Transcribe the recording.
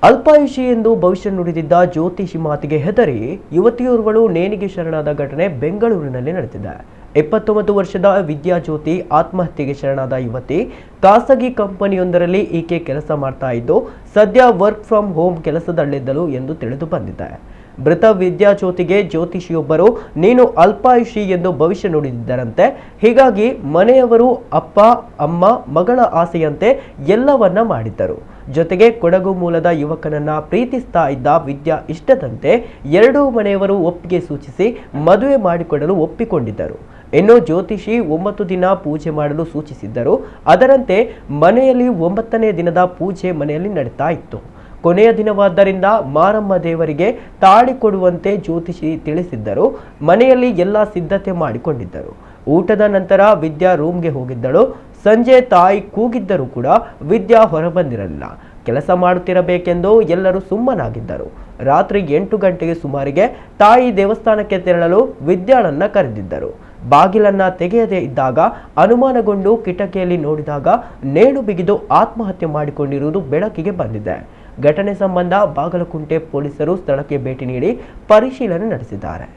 ಅಲ್ಪಾಯುಷಿ ಎಂದು ಭವಿಷ್ಯ ನುಡಿದಿದ್ದ ಜ್ಯೋತಿಷಿ ಮಾತಿಗೆ ಹೆದರಿ ಯುವತಿಯೋರ್ವಳು ನೇಣಿಗೆ ಶರಣಾದ ಘಟನೆ ಬೆಂಗಳೂರಿನಲ್ಲಿ ನಡೆದಿದೆ. 29 ವರ್ಷದ ವಿದ್ಯಾಜ್ಯೋತಿ ಆತ್ಮಹತ್ಯೆಗೆ ಶರಣಾದ ಯುವತಿ ಖಾಸಗಿ ಕಂಪನಿಯೊಂದರಲ್ಲಿ ಈಕೆ ಕೆಲಸ ಮಾಡ್ತಾ ಇದ್ದು ಸದ್ಯ ವರ್ಕ್ ಫ್ರಮ್ ಹೋಮ್ ಕೆಲಸದಲ್ಲಿದ್ದಳು ಎಂದು ತಿಳಿದು ಬಂದಿದೆ. ಮೃತ ವಿದ್ಯಾಜ್ಯೋತಿಗೆ ಜ್ಯೋತಿಷಿಯೊಬ್ಬರು ನೀನು ಅಲ್ಪಾಯುಷಿ ಎಂದು ಭವಿಷ್ಯ ನುಡಿದಿದ್ದರಂತೆ. ಹೀಗಾಗಿ ಮನೆಯವರು ಅಪ್ಪ ಅಮ್ಮ ಮಗಳ ಆಸೆಯಂತೆ ಎಲ್ಲವನ್ನ ಮಾಡಿದ್ದರು. ಜೊತೆಗೆ ಕೊಡಗು ಮೂಲದ ಯುವಕನನ್ನ ಪ್ರೀತಿಸ್ತಾ ಇದ್ದ ವಿದ್ಯಾ ಇಷ್ಟದಂತೆ ಎರಡೂ ಮನೆಯವರು ಒಪ್ಪಿಗೆ ಸೂಚಿಸಿ ಮದುವೆ ಮಾಡಿಕೊಡಲು ಒಪ್ಪಿಕೊಂಡಿದ್ದರು. ಇನ್ನು ಜ್ಯೋತಿಷಿ 9 ದಿನ ಪೂಜೆ ಮಾಡಲು ಸೂಚಿಸಿದ್ದರು. ಅದರಂತೆ ಮನೆಯಲ್ಲಿ 9ನೇ ದಿನದ ಪೂಜೆ ಮನೆಯಲ್ಲಿ ನಡೀತಾ ಇತ್ತು. ಕೊನೆಯ ದಿನವಾದ್ದರಿಂದ ಮಾರಮ್ಮ ದೇವರಿಗೆ ತಾಳಿ ಕೊಡುವಂತೆ ಜ್ಯೋತಿಷಿ ತಿಳಿಸಿದ್ದರು. ಮನೆಯಲ್ಲಿ ಎಲ್ಲ ಸಿದ್ಧತೆ ಮಾಡಿಕೊಂಡಿದ್ದರು. ಊಟದ ನಂತರ ವಿದ್ಯಾ ರೂಮ್ಗೆ ಹೋಗಿದ್ದಳು. ಸಂಜೆ ತಾಯಿ ಕೂಗಿದ್ದರೂ ಕೂಡ ವಿದ್ಯಾ ಹೊರಬಂದಿರಲಿಲ್ಲ. ಕೆಲಸ ಮಾಡುತ್ತಿರಬೇಕೆಂದು ಎಲ್ಲರೂ ಸುಮ್ಮನಾಗಿದ್ದರು. ರಾತ್ರಿ 8 ಗಂಟೆಗೆ ಸುಮಾರಿಗೆ ತಾಯಿ ದೇವಸ್ಥಾನಕ್ಕೆ ತೆರಳಲು ವಿದ್ಯಾಳನ್ನ ಕರೆದಿದ್ದರು. ಬಾಗಿಲನ್ನ ತೆಗೆಯದೇ ಇದ್ದಾಗ ಅನುಮಾನಗೊಂಡು ಕಿಟಕಿಯಲ್ಲಿ ನೋಡಿದಾಗ ನೇಣು ಬಿಗಿದು ಆತ್ಮಹತ್ಯೆ ಮಾಡಿಕೊಂಡಿರುವುದು ಬೆಳಕಿಗೆ ಬಂದಿದೆ. ಘಟನೆ ಸಂಬಂಧ ಬಾಗಲಕುಂಟೆ ಪೊಲೀಸರು ಸ್ಥಳಕ್ಕೆ ಭೇಟಿ ನೀಡಿ ಪರಿಶೀಲನೆ ನಡೆಸಿದ್ದಾರೆ.